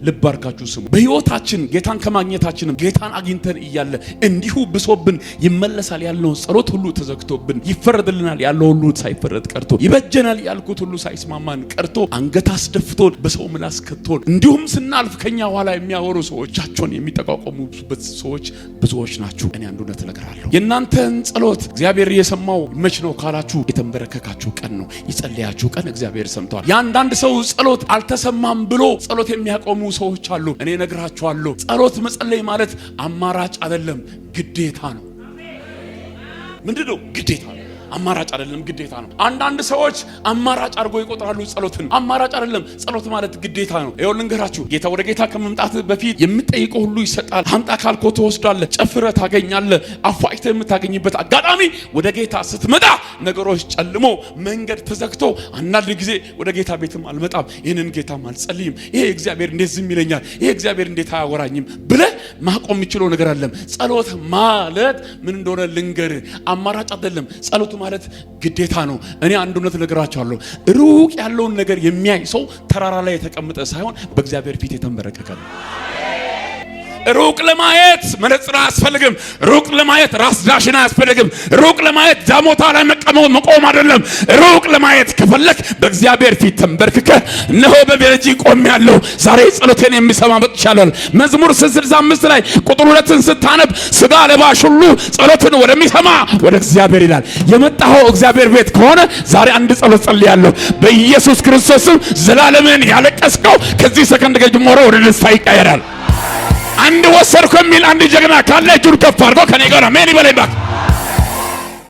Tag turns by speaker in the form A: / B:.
A: ልብ አድርጋችሁ ስሙ። በህይወታችን ጌታን ከማግኘታችንም ጌታን አግኝተን እያለ እንዲሁ ብሶብን ይመለሳል ያልነው ጸሎት ሁሉ ተዘግቶብን ይፈረድልናል ያለው ሁሉ ሳይፈረድ ቀርቶ ይበጀናል ያልኩት ሁሉ ሳይስማማን ቀርቶ አንገት አስደፍቶን በሰው ምላስ ከቶን እንዲሁም ስናልፍ ከኛ ኋላ የሚያወሩ ሰዎቻቸውን የሚጠቋቋሙበት ሰዎች ብዙዎች ናቸው። እኔ አንድ እውነት እነግራለሁ፣ የእናንተን ጸሎት እግዚአብሔር የሰማው መች ነው ካላችሁ የተንበረከካችሁ ቀን ነው፣ የጸለያችሁ ቀን እግዚአብሔር ሰምቷል። የአንዳንድ ሰው ጸሎት አልተሰማም ብሎ ጸሎት የሚያቆሙ ሰዎች አሉ። እኔ ነግራችኋለሁ፣ ጸሎት መጸለይ ማለት አማራጭ አይደለም፣ ግዴታ ነው። ምንድነው? ግዴታ ነው። አማራጭ አይደለም፣ ግዴታ ነው። አንዳንድ ሰዎች አማራጭ አድርጎ ይቆጥራሉ ጸሎትን። አማራጭ አይደለም፣ ጸሎት ማለት ግዴታ ነው። ይኸው ልንገራችሁ፣ ጌታ ወደ ጌታ ከመምጣት በፊት የምትጠይቀው ሁሉ ይሰጣል። አምጣ ካልከው ትወስዳለህ፣ ጨፍረህ ታገኛለህ። አፋጭተህ የምታገኝበት አጋጣሚ ወደ ጌታ ስትመጣ ነገሮች ጨልሞ መንገድ ተዘግቶ አንዳንድ ጊዜ ወደ ጌታ ቤትም አልመጣም፣ ይህንን ጌታም አልጸልይም፣ ይሄ እግዚአብሔር እንዴት ዝም ይለኛል፣ ይሄ እግዚአብሔር እንዴት አያወራኝም ብለህ ማቆም የሚችለው ነገር አለም። ጸሎት ማለት ምን እንደሆነ ልንገርህ፣ አማራጭ አይደለም። ጸሎት ማለት ግዴታ ነው። እኔ አንድ እውነት እነግራችኋለሁ፣ ሩቅ ያለውን ነገር የሚያይ ሰው ተራራ ላይ የተቀመጠ ሳይሆን በእግዚአብሔር ፊት የተንበረከከ ነው። ሩቅ ለማየት መነጽር አያስፈልግም። ሩቅ ለማየት ራስ ዳሽን አያስፈልግም። ሩቅ ለማየት ዳሞታ ላይ መቆም አይደለም። ሩቅ ለማየት ከፈለክ በእግዚአብሔር ፊት ተንበርክከህ እነሆ በቤቴ ቆሜያለሁ፣ ዛሬ ጸሎቴን የሚሰማ መጥቻለሁ። መዝሙር 65 ላይ ቁጥር 2ን ስታነብ ስጋ ለባሽ ሁሉ ጸሎትን ወደሚሰማ ወደ እግዚአብሔር ይላል። የመጣኸው እግዚአብሔር ቤት ከሆነ ዛሬ አንድ ጸሎት ጸልያለሁ። በኢየሱስ ክርስቶስም ዘላለምን ያለቀስከው ከዚህ ሰከንድ ጀምሮ ወደ ደስታ ይቀየራል። አንድ ወሰርኩ የሚል አንድ ጀግና ካለ እጁን ከፍ አድርጎ ከኔ ጋር አሜን ይበለኝ።